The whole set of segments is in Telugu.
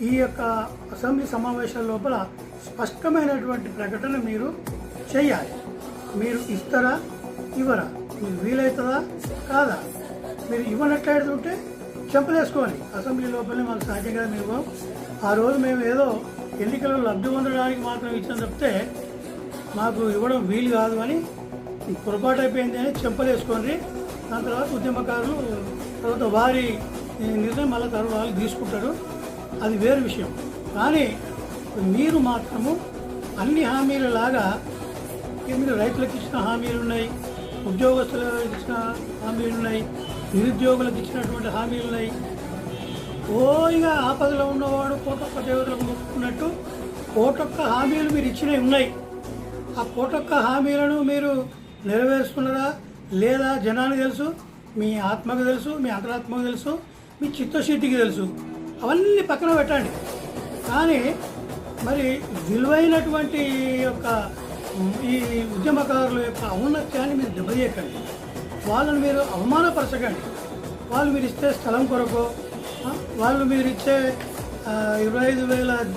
ఈ యొక్క అసెంబ్లీ సమావేశాల లోపల స్పష్టమైనటువంటి ప్రకటన మీరు చేయాలి. మీరు ఇస్తారా ఇవ్వరా, మీకు వీలవుతుందా కాదా, మీరు ఇవ్వనట్లయితే చెంపలేసుకోవాలి. అసెంబ్లీ లోపలనే మాకు సాధ్యం కదా మీరు ఆ రోజు మేము ఏదో ఎన్నికలలో లబ్ధి పొందడానికి మాత్రం ఇచ్చిన తప్పితే మాకు ఇవ్వడం వీలు కాదు అని పొరపాటు అయిపోయింది అని చెంపలేసుకోండి. దాని తర్వాత ఉద్యమకారులు తర్వాత వారి నిర్ణయం మళ్ళీ తర్వాత వాళ్ళు తీసుకుంటారు, అది వేరు విషయం. కానీ మీరు మాత్రము అన్ని హామీలలాగా మీరు రైతులకు ఇచ్చిన హామీలు ఉన్నాయి, ఉద్యోగస్తులకు ఇచ్చిన హామీలు ఉన్నాయి, నిరుద్యోగులకు ఇచ్చినటువంటి హామీలు ఉన్నాయి. ఇక ఆపదలో ఉన్నవాడు కోటొక్క దేవతలకు మొక్కుకున్నట్టు కోటొక్క హామీలు మీరు ఇచ్చినవి ఉన్నాయి. ఆ కోటొక్క హామీలను మీరు నెరవేరుస్తున్నారా లేదా జనానికి తెలుసు, మీ ఆత్మకు తెలుసు, మీ అంతరాత్మకు తెలుసు, మీ చిత్తశుద్ధికి తెలుసు. అవన్నీ పక్కన పెట్టండి. కానీ మరి విలువైనటువంటి యొక్క ఈ ఉద్యమకారుల యొక్క ఔన్నత్యాన్ని మీరు దెబ్బతీయకండి, వాళ్ళని మీరు అవమానపరచకండి. వాళ్ళు మీరు ఇచ్చే స్థలం కొరకు, వాళ్ళు మీరు ఇచ్చే 25,000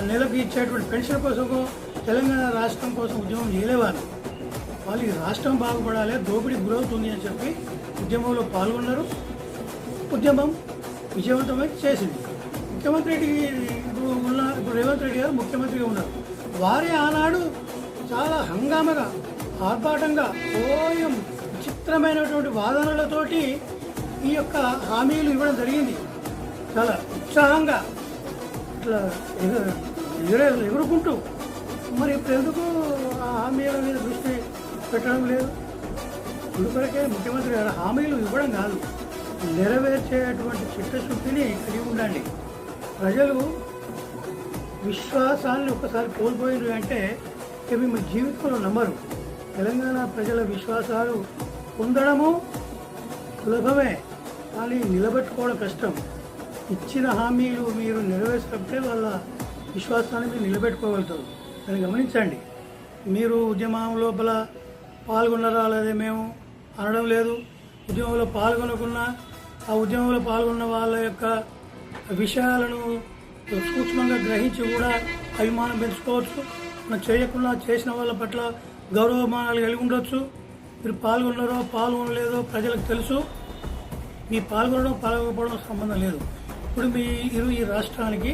నెలకు ఇచ్చేటువంటి పెన్షన్ కోసం తెలంగాణ రాష్ట్రం కోసం ఉద్యమం చేయలేవారు. వాళ్ళు ఈ రాష్ట్రం బాగుపడాలి, దోపిడీ గురవుతుంది అని చెప్పి ఉద్యమంలో పాల్గొన్నారు. ఉద్యమం విజయవంతమై చేసింది. ముఖ్యమంత్రి ఇప్పుడు రేవంత్ రెడ్డి గారు ముఖ్యమంత్రిగా ఉన్నారు. వారే ఆనాడు చాలా హంగామగా ఆర్భాటంగా విచిత్రమైనటువంటి వాదనలతోటి ఈ యొక్క హామీలు ఇవ్వడం జరిగింది. చాలా ఉత్సాహంగా ఇట్లా ఎగురుకుంటూ. మరి ఇప్పుడు ఎందుకు ఆ హామీల మీద దృష్టి పెట్టడం లేదు? అందుకొరకే ముఖ్యమంత్రి గారు హామీలు ఇవ్వడం కాదు, నెరవేర్చేటువంటి చిత్తశుద్ధిని కలిగి ఉండండి. ప్రజలు విశ్వాసాన్ని ఒకసారి కోల్పోయినారు అంటే ఇవి మీ జీవితంలో నమ్మరు. తెలంగాణ ప్రజల విశ్వాసాలు పొందడము సులభమే, కానీ నిలబెట్టుకోవడం కష్టం. ఇచ్చిన హామీలు మీరు నెరవేర్చినప్పుడే వాళ్ళ విశ్వాసాన్ని మీరు నిలబెట్టుకోగలుగుతారు. దాన్ని గమనించండి. మీరు ఉద్యమం లోపల పాల్గొన్నారా లేదా మేము అనడం లేదు. ఉద్యమంలో పాల్గొనకున్నా ఆ ఉద్యమంలో పాల్గొన్న వాళ్ళ యొక్క విషయాలను సూక్ష్మంగా గ్రహించి కూడా అభిమానం పెంచుకోవచ్చు. మనం చేయకుండా చేసిన వాళ్ళ పట్ల గౌరవమానాలు కలిగి ఉండొచ్చు. మీరు పాల్గొన్నారో పాల్గొనలేదో ప్రజలకు తెలుసు. మీ పాల్గొనడం పాల్గొనకపోవడం సంబంధం లేదు. ఇప్పుడు మీరు ఈ రాష్ట్రానికి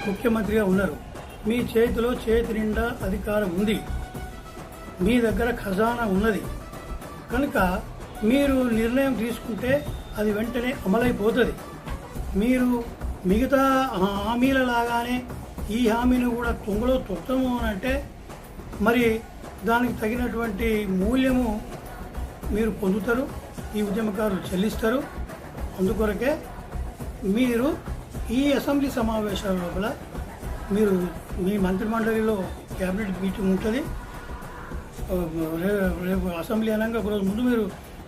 ముఖ్యమంత్రిగా ఉన్నారు. మీ చేతిలో చేతి నిండా అధికారం ఉంది, మీ దగ్గర ఖజానా ఉన్నది. కనుక మీరు నిర్ణయం తీసుకుంటే అది వెంటనే అమలైపోతుంది. మీరు మిగతా హామీల లాగానే ఈ హామీని కూడా తుంగలో తొత్తము అని అంటే మరి దానికి తగినటువంటి మూల్యము మీరు పొందుతారు, ఈ ఉద్యమకారులు చెల్లిస్తారు. అందుకొరకే మీరు ఈ అసెంబ్లీ సమావేశాల లోపల మీరు మీ మంత్రిమండలిలో క్యాబినెట్ మీటింగ్ ఉంటుంది. రేపు అసెంబ్లీ అనగా ఒకరోజు ముందు మీరు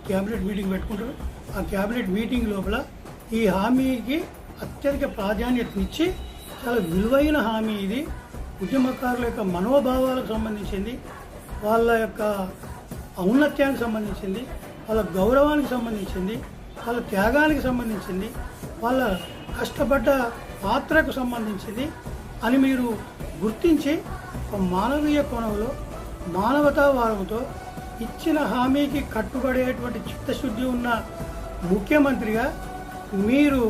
క్యాబినెట్ మీటింగ్ పెట్టుకుంటారు. ఆ క్యాబినెట్ మీటింగ్ లోపల ఈ హామీకి అత్యధిక ప్రాధాన్యతనిచ్చి చాలా విలువైన హామీ ఇది. ఉద్యమకారుల యొక్క మనోభావాలకు సంబంధించింది, వాళ్ళ యొక్క ఔన్నత్యానికి సంబంధించింది, వాళ్ళ గౌరవానికి సంబంధించింది, వాళ్ళ త్యాగానికి సంబంధించింది, వాళ్ళ కష్టపడ్డ పాత్రకు సంబంధించింది అని మీరు గుర్తించి ఒక మానవీయ కోణంలో మానవతావాదంతో ఇచ్చిన హామీకి కట్టుబడేటువంటి చిత్తశుద్ధి ఉన్న ముఖ్యమంత్రిగా మీరు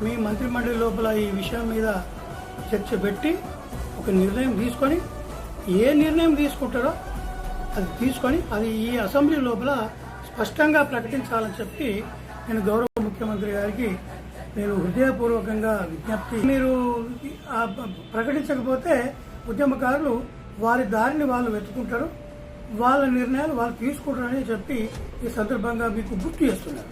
మీ మంత్రిమండలి లోపల ఈ విషయం మీద చర్చ పెట్టి ఒక నిర్ణయం తీసుకొని ఏ నిర్ణయం తీసుకుంటారో అది తీసుకొని అది ఈ అసెంబ్లీ లోపల స్పష్టంగా ప్రకటించాలని చెప్పి నేను గౌరవ ముఖ్యమంత్రి గారికి నేను హృదయపూర్వకంగా విజ్ఞప్తి. మీరు ప్రకటించకపోతే ఉద్యమకారులు వారి దారిని వాళ్ళు వెతుకుంటారు, వాళ్ళ నిర్ణయాలు వాళ్ళు తీసుకుంటారని చెప్పి ఈ సందర్భంగా మీకు గుర్తు చేస్తున్నారు.